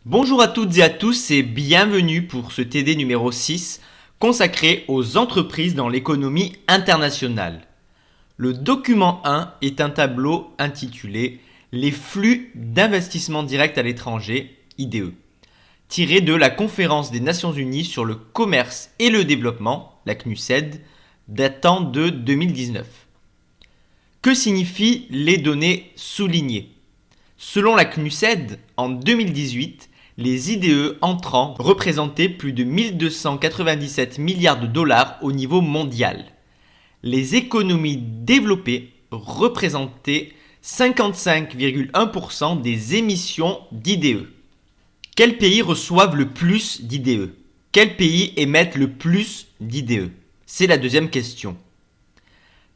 Bonjour à toutes et à tous et bienvenue pour ce TD numéro 6 consacré aux entreprises dans l'économie internationale. Le document 1 est un tableau intitulé Les flux d'investissement direct à l'étranger, IDE, tiré de la conférence des Nations Unies sur le commerce et le développement, la CNUSED, datant de 2019. Que signifient les données soulignées ? Selon la CNUSED, en 2018, les IDE entrants représentaient plus de 1297 milliards de dollars au niveau mondial. Les économies développées représentaient 55,1% des émissions d'IDE. Quels pays reçoivent le plus d'IDE ? Quels pays émettent le plus d'IDE ? C'est la deuxième question.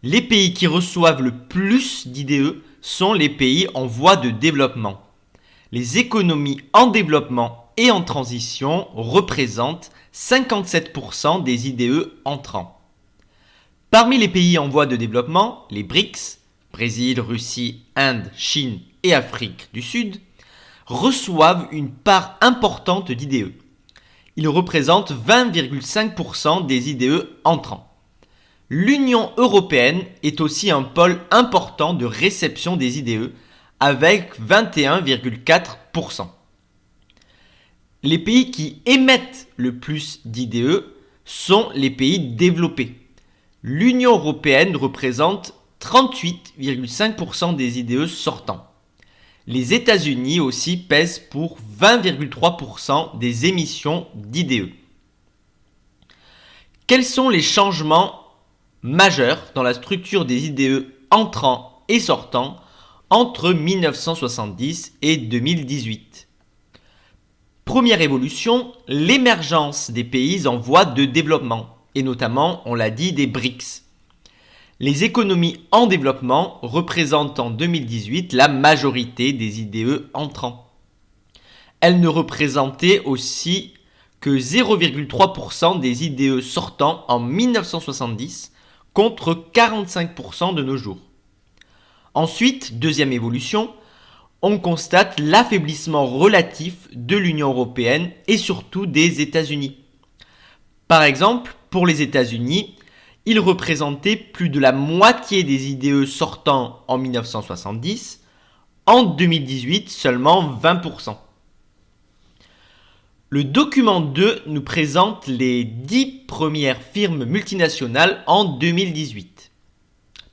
Les pays qui reçoivent le plus d'IDE sont les pays en voie de développement. Les économies en développement et en transition représentent 57% des IDE entrants. Parmi les pays en voie de développement, les BRICS, Brésil, Russie, Inde, Chine et Afrique du Sud, reçoivent une part importante d'IDE. Ils représentent 20,5% des IDE entrants. L'Union européenne est aussi un pôle important de réception des IDE avec 21,4%. Les pays qui émettent le plus d'IDE sont les pays développés. L'Union européenne représente 38,5% des IDE sortants. Les États-Unis aussi pèsent pour 20,3% des émissions d'IDE. Quels sont les changements majeurs dans la structure des IDE entrants et sortants entre 1970 et 2018? Première évolution, l'émergence des pays en voie de développement, et notamment, on l'a dit, des BRICS. Les économies en développement représentent en 2018 la majorité des IDE entrants. Elles ne représentaient aussi que 0,3% des IDE sortants en 1970 contre 45% de nos jours. Ensuite, deuxième évolution, on constate l'affaiblissement relatif de l'Union européenne et surtout des États-Unis. Par exemple, pour les États-Unis, ils représentaient plus de la moitié des IDE sortants en 1970, en 2018 seulement 20%. Le document 2 nous présente les 10 premières firmes multinationales en 2018.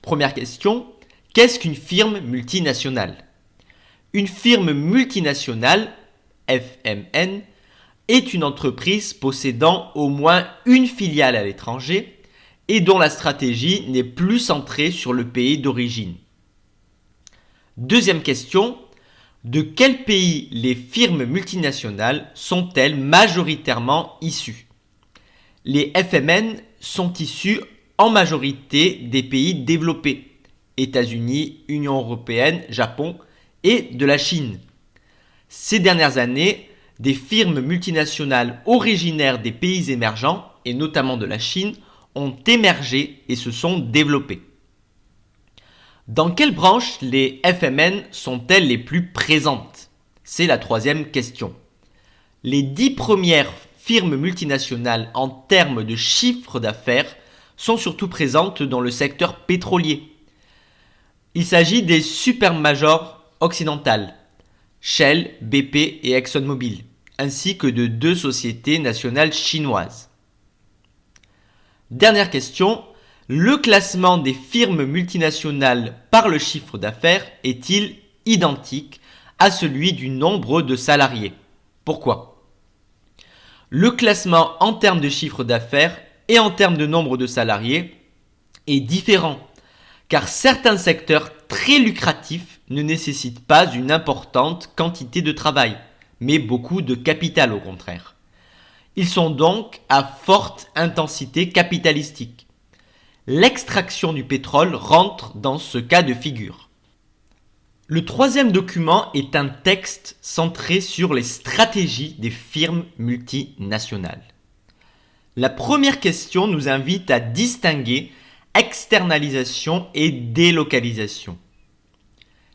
Première question, qu'est-ce qu'une firme multinationale ? Une firme multinationale, FMN, est une entreprise possédant au moins une filiale à l'étranger et dont la stratégie n'est plus centrée sur le pays d'origine. Deuxième question, de quel pays les firmes multinationales sont-elles majoritairement issues ? Les FMN sont issus en majorité des pays développés, États-Unis, Union européenne, Japon et de la Chine. Ces dernières années, des firmes multinationales originaires des pays émergents, et notamment de la Chine, ont émergé et se sont développées. Dans quelle branche les FMN sont-elles les plus présentes ? C'est la troisième question. Les 10 premières firmes multinationales en termes de chiffre d'affaires sont surtout présentes dans le secteur pétrolier. Il s'agit des supermajors occidentales, Shell, BP et ExxonMobil, ainsi que de 2 sociétés nationales chinoises. Dernière question, le classement des firmes multinationales par le chiffre d'affaires est-il identique à celui du nombre de salariés ? Pourquoi ? Le classement en termes de chiffre d'affaires et en termes de nombre de salariés est différent, car certains secteurs très lucratifs ne nécessitent pas une importante quantité de travail, mais beaucoup de capital au contraire. Ils sont donc à forte intensité capitalistique. L'extraction du pétrole rentre dans ce cas de figure. Le troisième document est un texte centré sur les stratégies des firmes multinationales. La première question nous invite à distinguer externalisation et délocalisation.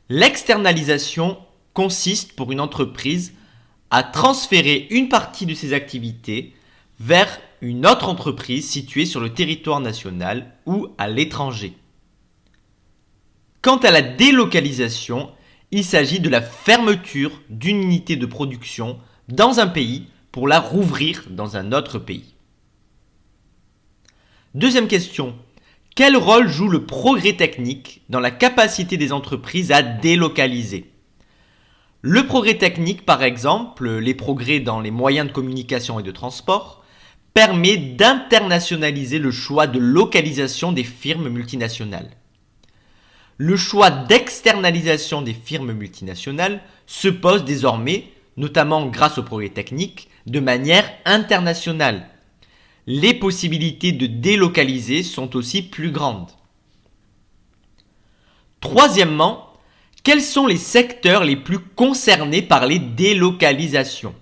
L'externalisation consiste pour une entreprise à transférer une partie de ses activités vers une autre entreprise située sur le territoire national ou à l'étranger. Quant à la délocalisation, il s'agit de la fermeture d'une unité de production dans un pays pour la rouvrir dans un autre pays. Deuxième question. Quel rôle joue le progrès technique dans la capacité des entreprises à délocaliser ? Le progrès technique, par exemple, les progrès dans les moyens de communication et de transport, permet d'internationaliser le choix de localisation des firmes multinationales. Le choix d'externalisation des firmes multinationales se pose désormais, notamment grâce au progrès technique, de manière internationale. Les possibilités de délocaliser sont aussi plus grandes. Troisièmement, quels sont les secteurs les plus concernés par les délocalisations ?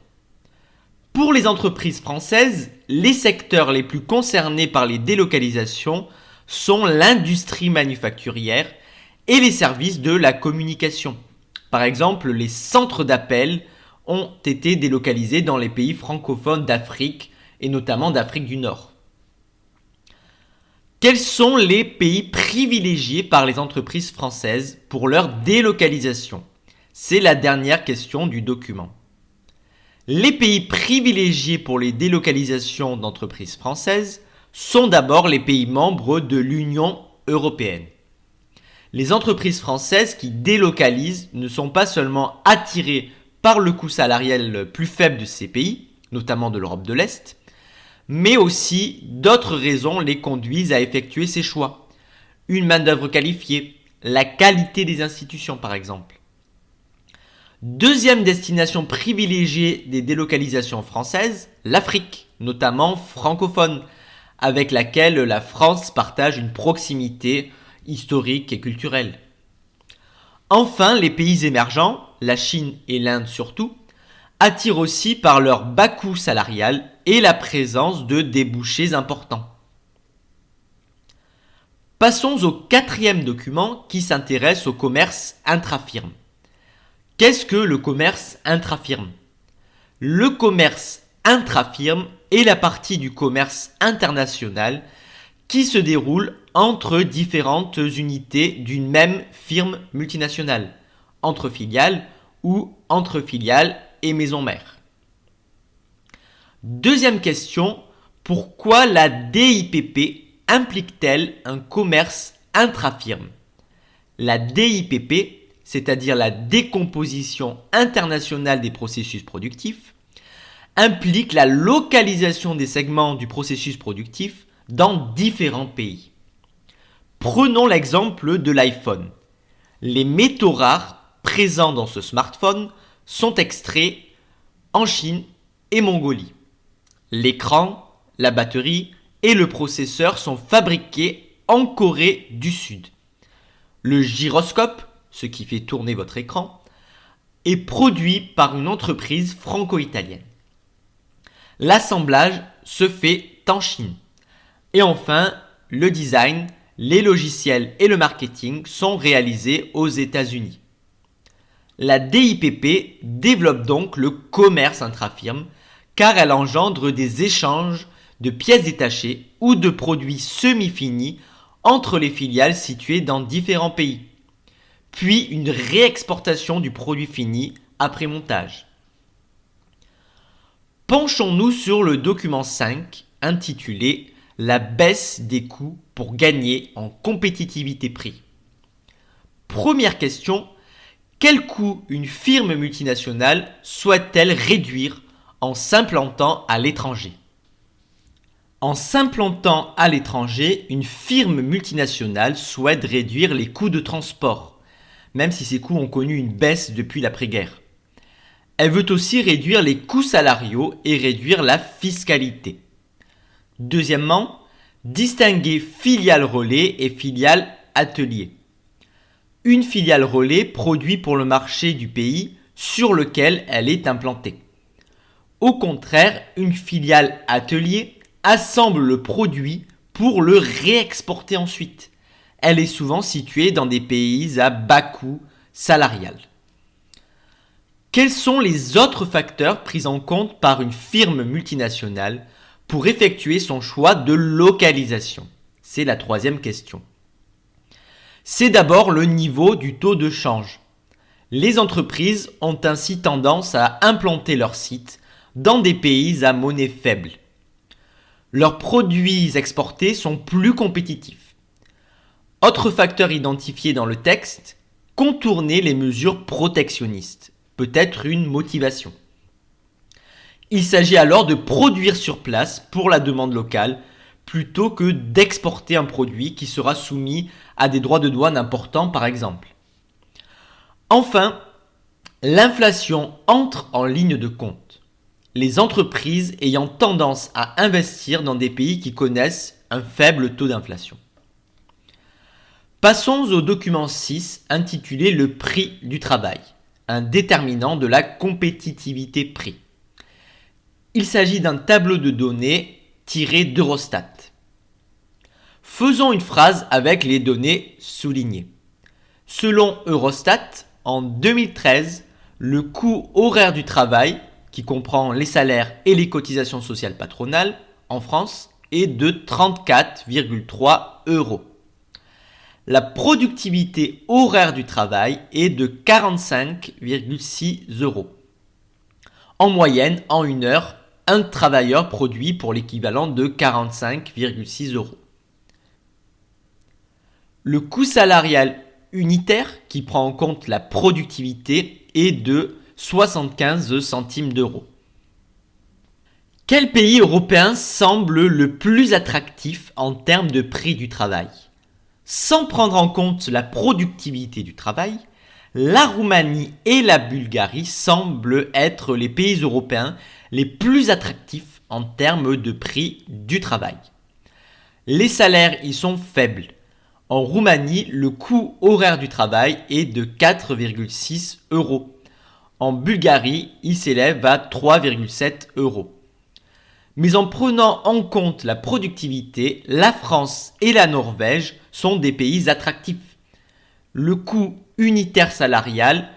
Pour les entreprises françaises, les secteurs les plus concernés par les délocalisations sont l'industrie manufacturière et les services de la communication. Par exemple, les centres d'appel ont été délocalisés dans les pays francophones d'Afrique et notamment d'Afrique du Nord. Quels sont les pays privilégiés par les entreprises françaises pour leur délocalisation ? C'est la dernière question du document. Les pays privilégiés pour les délocalisations d'entreprises françaises sont d'abord les pays membres de l'Union européenne. Les entreprises françaises qui délocalisent ne sont pas seulement attirées par le coût salarial plus faible de ces pays, notamment de l'Europe de l'Est, mais aussi d'autres raisons les conduisent à effectuer ces choix. Une main-d'œuvre qualifiée, la qualité des institutions par exemple. Deuxième destination privilégiée des délocalisations françaises, l'Afrique, notamment francophone, avec laquelle la France partage une proximité historique et culturelle. Enfin, les pays émergents, la Chine et l'Inde surtout, attirent aussi par leur bas coût salarial et la présence de débouchés importants. Passons au quatrième document qui s'intéresse au commerce intra-firme. Qu'est-ce que le commerce intra-firme ? Le commerce intra-firme est la partie du commerce international qui se déroule entre différentes unités d'une même firme multinationale, entre filiales ou entre filiales et maisons mères. Deuxième question, pourquoi la DIPP implique-t-elle un commerce intra-firme ? La DIPP, c'est-à-dire la décomposition internationale des processus productifs, implique la localisation des segments du processus productif dans différents pays. Prenons l'exemple de l'iPhone. Les métaux rares présents dans ce smartphone sont extraits en Chine et Mongolie. L'écran, la batterie et le processeur sont fabriqués en Corée du Sud. Le gyroscope, ce qui fait tourner votre écran, est produit par une entreprise franco-italienne. L'assemblage se fait en Chine. Et enfin, le design, les logiciels et le marketing sont réalisés aux États-Unis. La DIPP développe donc le commerce intra-firme car elle engendre des échanges de pièces détachées ou de produits semi-finis entre les filiales situées dans différents pays, puis une réexportation du produit fini après montage. Penchons-nous sur le document 5 intitulé « La baisse des coûts pour gagner en compétitivité prix ». Première question, quel coût une firme multinationale souhaite-t-elle réduire en s'implantant à l'étranger ? En s'implantant à l'étranger, une firme multinationale souhaite réduire les coûts de transport, même si ces coûts ont connu une baisse depuis l'après-guerre. Elle veut aussi réduire les coûts salariaux et réduire la fiscalité. Deuxièmement, distinguer filiale relais et filiale atelier. Une filiale relais produit pour le marché du pays sur lequel elle est implantée. Au contraire, une filiale atelier assemble le produit pour le réexporter ensuite. Elle est souvent située dans des pays à bas coût salarial. Quels sont les autres facteurs pris en compte par une firme multinationale pour effectuer son choix de localisation? C'est la troisième question. C'est d'abord le niveau du taux de change. Les entreprises ont ainsi tendance à implanter leurs sites dans des pays à monnaie faible. Leurs produits exportés sont plus compétitifs. Autre facteur identifié dans le texte, contourner les mesures protectionnistes, peut être une motivation. Il s'agit alors de produire sur place pour la demande locale plutôt que d'exporter un produit qui sera soumis à des droits de douane importants par exemple. Enfin, l'inflation entre en ligne de compte. Les entreprises ayant tendance à investir dans des pays qui connaissent un faible taux d'inflation. Passons au document 6 intitulé Le prix du travail, un déterminant de la compétitivité prix. Il s'agit d'un tableau de données tiré d'Eurostat. Faisons une phrase avec les données soulignées. Selon Eurostat, en 2013, le coût horaire du travail, qui comprend les salaires et les cotisations sociales patronales, en France, est de 34,3 €. La productivité horaire du travail est de 45,6 €. En moyenne, en une heure, un travailleur produit pour l'équivalent de 45,6 €. Le coût salarial unitaire, qui prend en compte la productivité, est de 75 centimes d'euros. Quel pays européen semble le plus attractif en termes de prix du travail? Sans prendre en compte la productivité du travail, la Roumanie et la Bulgarie semblent être les pays européens les plus attractifs en termes de prix du travail. Les salaires y sont faibles. En Roumanie, le coût horaire du travail est de 4,6 €. En Bulgarie, il s'élève à 3,7 €. Mais en prenant en compte la productivité, la France et la Norvège sont des pays attractifs. Le coût unitaire salarial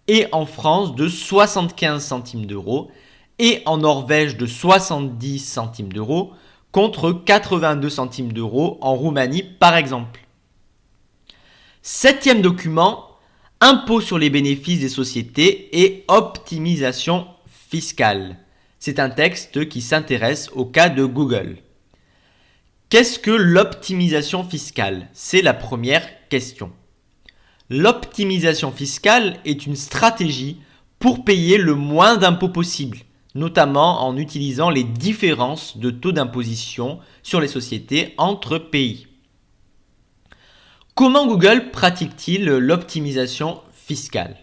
est en France de 75 centimes d'euros et en Norvège de 70 centimes d'euros contre 82 centimes d'euros en Roumanie par exemple. Septième document, impôt sur les bénéfices des sociétés et optimisation fiscale. C'est un texte qui s'intéresse au cas de Google. Qu'est-ce que l'optimisation fiscale? C'est la première question. L'optimisation fiscale est une stratégie pour payer le moins d'impôts possible, notamment en utilisant les différences de taux d'imposition sur les sociétés entre pays. Comment Google pratique-t-il l'optimisation fiscale?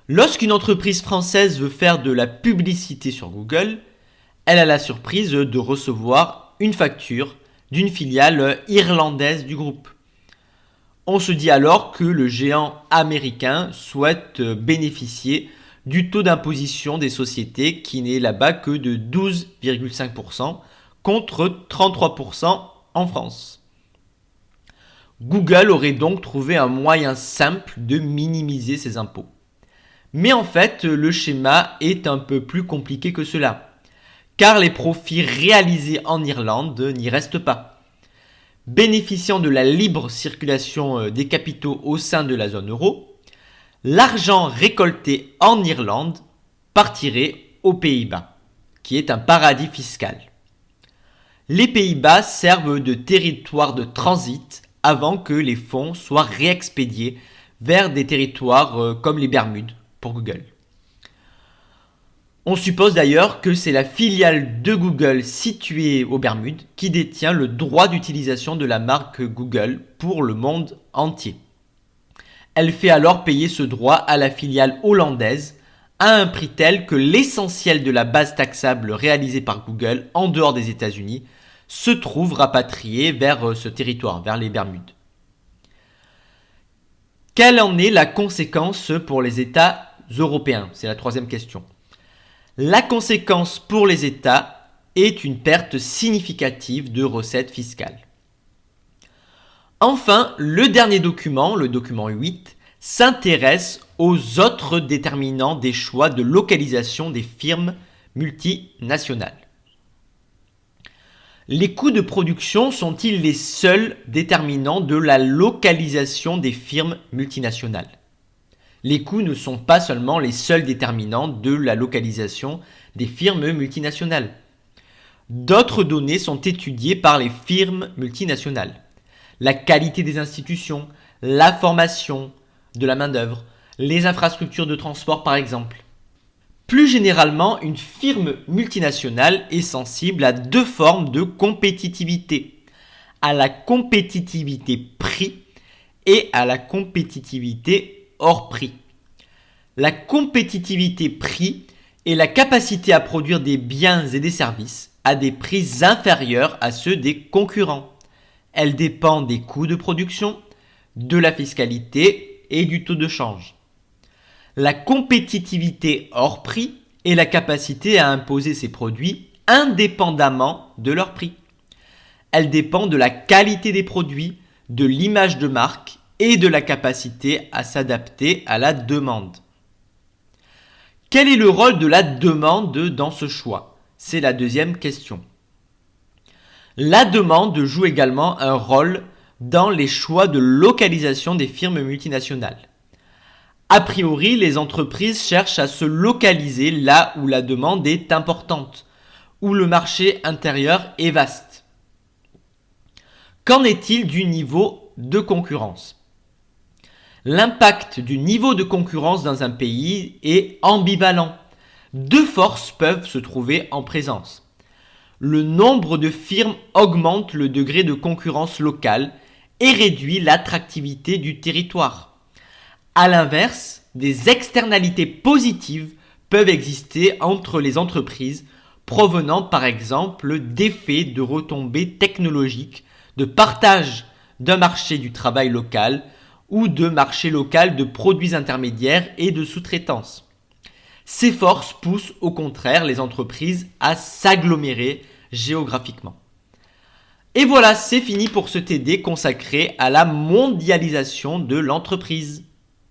Lorsqu'une entreprise française veut faire de la publicité sur Google, elle a la surprise de recevoir une facture d'une filiale irlandaise du groupe. On se dit alors que le géant américain souhaite bénéficier du taux d'imposition des sociétés qui n'est là-bas que de 12,5% contre 33% en France. Google aurait donc trouvé un moyen simple de minimiser ses impôts. Mais en fait, le schéma est un peu plus compliqué que cela, car les profits réalisés en Irlande n'y restent pas. Bénéficiant de la libre circulation des capitaux au sein de la zone euro, l'argent récolté en Irlande partirait aux Pays-Bas, qui est un paradis fiscal. Les Pays-Bas servent de territoire de transit avant que les fonds soient réexpédiés vers des territoires comme les Bermudes pour Google. On suppose d'ailleurs que c'est la filiale de Google située aux Bermudes qui détient le droit d'utilisation de la marque Google pour le monde entier. Elle fait alors payer ce droit à la filiale hollandaise à un prix tel que l'essentiel de la base taxable réalisée par Google en dehors des États-Unis se trouve rapatrié vers ce territoire, vers les Bermudes. Quelle en est la conséquence pour les États européens? C'est la troisième question. La conséquence pour les États est une perte significative de recettes fiscales. Enfin, le dernier document, le document 8, s'intéresse aux autres déterminants des choix de localisation des firmes multinationales. Les coûts de production sont-ils les seuls déterminants de la localisation des firmes multinationales? Les coûts ne sont pas seulement les seuls déterminants de la localisation des firmes multinationales. D'autres données sont étudiées par les firmes multinationales. La qualité des institutions, la formation de la main-d'œuvre, les infrastructures de transport par exemple. Plus généralement, une firme multinationale est sensible à deux formes de compétitivité, à la compétitivité prix et à la compétitivité hors prix. La compétitivité prix est la capacité à produire des biens et des services à des prix inférieurs à ceux des concurrents. Elle dépend des coûts de production, de la fiscalité et du taux de change. La compétitivité hors prix est la capacité à imposer ses produits indépendamment de leur prix. Elle dépend de la qualité des produits, de l'image de marque et de la capacité à s'adapter à la demande. Quel est le rôle de la demande dans ce choix? C'est la deuxième question. La demande joue également un rôle dans les choix de localisation des firmes multinationales. A priori, les entreprises cherchent à se localiser là où la demande est importante, où le marché intérieur est vaste. Qu'en est-il du niveau de concurrence? L'impact du niveau de concurrence dans un pays est ambivalent. Deux forces peuvent se trouver en présence. Le nombre de firmes augmente le degré de concurrence locale et réduit l'attractivité du territoire. A l'inverse, des externalités positives peuvent exister entre les entreprises provenant par exemple d'effets de retombées technologiques, de partage d'un marché du travail local ou de marché local de produits intermédiaires et de sous-traitance. Ces forces poussent au contraire les entreprises à s'agglomérer géographiquement. Et voilà, c'est fini pour ce TD consacré à la mondialisation de l'entreprise.